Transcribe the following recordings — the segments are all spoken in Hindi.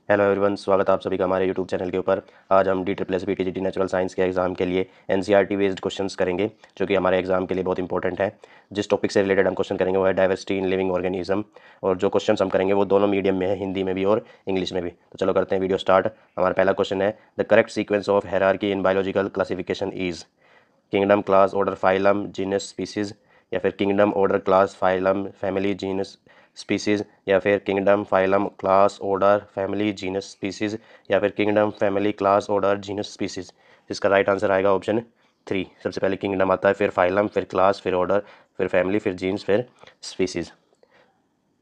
हेलो एवरीवन, स्वागत है आप सभी का हमारे यूट्यूब चैनल के ऊपर। आज हम DSSS नेचुरल साइंस के एग्जाम के लिए NCERT बेस्ड क्वेश्चंस करेंगे, जो कि हमारे एग्जाम के लिए बहुत इंपॉर्टेंट है। जिस टॉपिक से रिलेटेड हम क्वेश्चन करेंगे वो है डाइवर्सिटी इन लिविंग ऑर्गेनिज्म, और जो क्वेश्चंस हम करेंगे वो दोनों मीडियम में है, हिंदी में भी और इंग्लिश में भी। तो चलो करते हैं वीडियो स्टार्ट। हमारा पहला क्वेश्चन है, the correct sequence of hierarchy in biological classification is kingdom, class, order, phylum, genus, species, या फिर kingdom, order, class, phylum, family, genus, species, या फिर kingdom, phylum, class, order, family, genus, species, या फिर kingdom, family, class, order, genus, species. इसका राइट आंसर आएगा ऑप्शन 3। सबसे पहले किंगडम आता है, फिर फाइलम, फिर क्लास, फिर ऑर्डर, फिर फैमिली, फिर जीन्स, फिर स्पीसीज।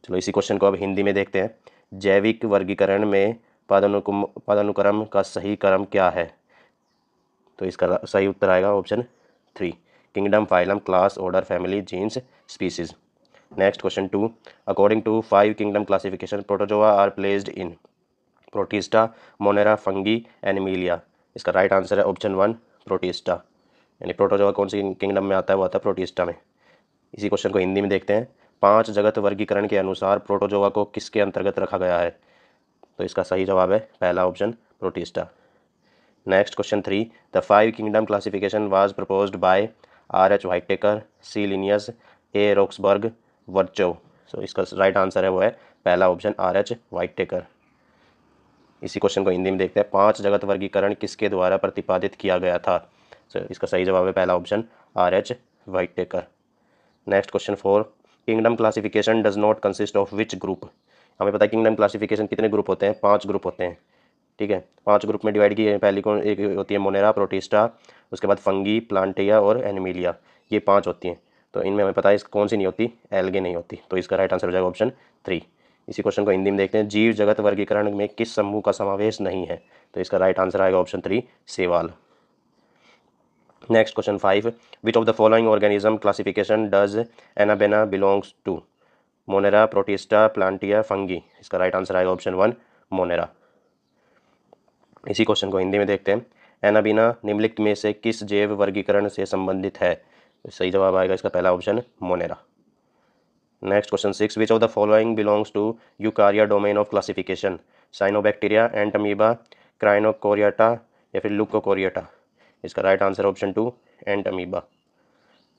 चलो इसी क्वेश्चन को अब हिंदी में देखते हैं। जैविक वर्गीकरण में पदानुक्रम का सही क्रम क्या है? तो इसका सही उत्तर आएगा option 3, kingdom, phylum, class, order, family, genus, species. Next question 2, according to 5 kingdom classification protozoa are placed in protista, monera, fungi, animalia. इसका राइट आंसर है ऑप्शन 1, प्रोटिस्टा। यानी प्रोटोजोआ कौन सी किंगडम में आता है? वो आता है प्रोटिस्टा में। इसी क्वेश्चन को हिंदी में देखते हैं। 5 जगत वर्गीकरण के अनुसार प्रोटोजोआ को किसके अंतर्गत रखा गया है? तो इसका सही जवाब है पहला option, protista. Next question 3. The five kingdom classification was proposed by R.H. Whittaker, C. Linnaeus, A. Roxburgh, Virchow. So इसका राइट आंसर है वो है पहला ऑप्शन, R.H. Whittaker। इसी क्वेश्चन को हिंदी में देखते हैं। 5 जगत वर्गीकरण किसके द्वारा प्रतिपादित किया गया था? इसका सही जवाब है पहला option, R.H. Whittaker। Next question 4, kingdom classification does not consist of which group? हमें पता है किंगडम क्लासिफिकेशन कितने ग्रुप होते हैं? 5 ग्रुप होते हैं। ठीक है, 5 ग्रुप में डिवाइड किए हैं। पहली कौन एक होती है? मोनेरा, प्रोटिस्टा, उसके बाद फंगी, प्लांटिया और एनिमिलिया। ये 5 होती हैं। तो इनमें हमें पता है इस कौन सी नहीं होती? एल्गे नहीं होती। तो इसका राइट आंसर हो जाएगा ऑप्शन 3। इसी क्वेश्चन को हिंदी में देखते हैं। जीव जगत वर्गीकरण में किस समूह का समावेश नहीं है? तो इसका राइट आंसर आएगा ऑप्शन 3, सेवाल। Next question 5, which of the following organism classification does Anabaena belongs to? Monera, Protista, Plantae, fungi. इसका राइट आंसर आएगा ऑप्शन 1, मोनेरा। इसी क्वेश्चन को हिंदी में देखते हैं। एनाबीना निम्नलिखित में से किस जैव वर्गीकरण से संबंधित है? सही जवाब आएगा इसका पहला option, Monera. Next question 6, which of the following belongs to Eukarya domain of classification? Cyanobacteria, Entamoeba, क्राइनोकोरियाटा, या फिर लुकोकोरियाटा। इसका right answer option 2, Entamoeba.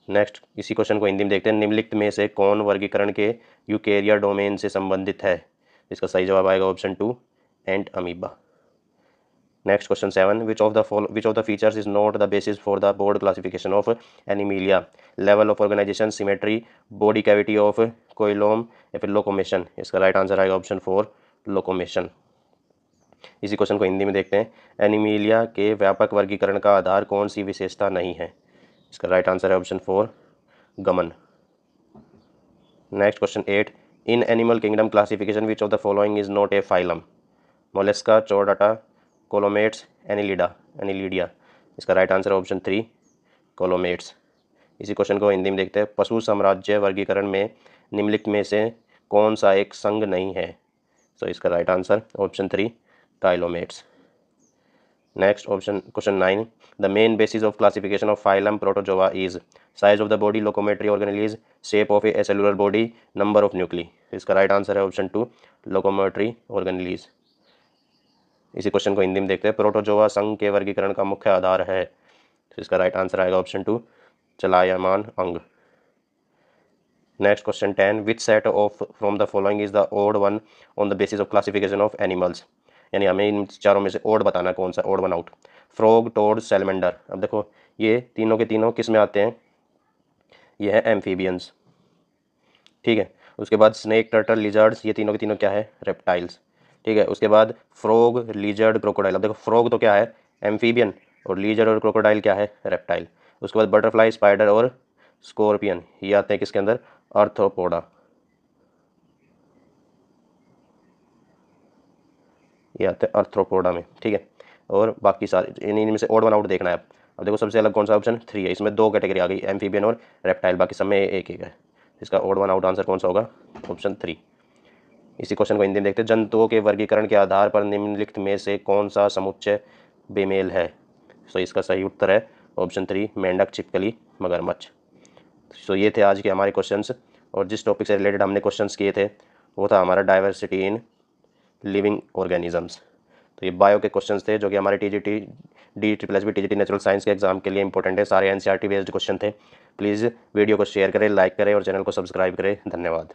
Next इसी क्वेश्चन को हिंदी में देखते हैं। निम्नलिखित में से कौन वर्गीकरण के यूकेरिया डोमेन से संबंधित है? इसका सही जवाब आएगा option 2, Entamoeba. Next question 7, which of the features is not the basis for the board classification of Animalia? Level of organization, symmetry, body cavity of coelom, या फिर लोकोमेशन। इसका राइट आंसर आएगा ऑप्शन 4, लोकोमेशन। इसी क्वेश्चन को हिंदी में देखते हैं। एनिमिलिया के व्यापक वर्गीकरण का आधार कौन सी विशेषता नहीं है? इसका राइट आंसर है ऑप्शन 4, गमन। Next question 8, in animal kingdom classification which of the following is not a phylum? Mollusca, Chordata, coelomates, Annelida. इसका राइट आंसर है ऑप्शन 3, कोलोमेट्स। इसी क्वेश्चन को हिंदी में देखते हैं। पशु साम्राज्य वर्गीकरण में निम्नलिखित में से कौन सा एक संघ नहीं है? तो इसका राइट आंसर ऑप्शन 3, टाइलोमेट्स। Next option question 9, the main basis of classification of phylum Protozoa is size of the body, locomotory organelles, shape of a cellular body, number of nuclei. इसका राइट आंसर है ऑप्शन 2, लोकोमेट्री ऑर्गेनेलीज। इसी क्वेश्चन को हिंदी में देखते हैं। प्रोटोजोआ संघ के वर्गीकरण का मुख्य आधार है? तो इसका राइट आंसर आएगा ऑप्शन 2, चलायमान अंग। Next question 10, which set of from the following is the odd one on the basis of classification of animals? यानी हमें इन चारों में से ओड बताना, कौन सा odd one out? Frog, toad, salamander. अब देखो ये तीनों के तीनों किस में आते हैं? ये है एम्फीबियंस। ठीक है, उसके बाद स्नेक, टर्टल, लिजर्ड्स, ये तीनों के तीनों क्या है? रेप्टाइल्स। ठीक है, उसके बाद फ्रॉग, लिजर्ड, क्रोकोडाइल। अब देखो फ्रॉग तो क्या है? एम्फीबियन, और लिजर्ड और क्रोकोडाइल क्या है? रेप्टाइल। उसके बाद बटरफ्लाई, स्पाइडर और स्कॉर्पियन, ये आते हैं किसके अंदर? आर्थ्रोपोडा। ये आते हैं आर्थ्रोपोडा में। ठीक है, और बाकी सारे इन्हीं में से ओड वन आउट देखना है। अब देखो सबसे अलग कौन सा? ऑप्शन 3 है। इसमें 2 कैटेगरी आ गई, एम्फीबियन और रेप्टाइल, बाकी सब में एक एक है। इसका ओड वन आउट आंसर कौन सा होगा? ऑप्शन 3। इसी क्वेश्चन को हिंदी में देखते हैं। जंतुओं के वर्गीकरण के आधार पर निम्नलिखित में से कौन सा समुच्चय बेमेल है? सो इसका सही उत्तर है ऑप्शन 3, मेंढक, छिपकली, मगरमच्छ। सो ये थे आज के हमारे क्वेश्चंस, और जिस टॉपिक से रिलेटेड हमने क्वेश्चंस किए थे वो था हमारा डाइवर्सिटी इन लिविंग ऑर्गेनिजम्स। तो ये बायो के क्वेश्चंस थे जो कि हमारे TGT DSSB TGT natural science के एग्जाम के लिए इंपॉर्टेंट है। सारे एनसीईआरटी बेस्ड क्वेश्चन थे। प्लीज़ वीडियो को शेयर करें, लाइक करें और चैनल को सब्सक्राइब करें। धन्यवाद।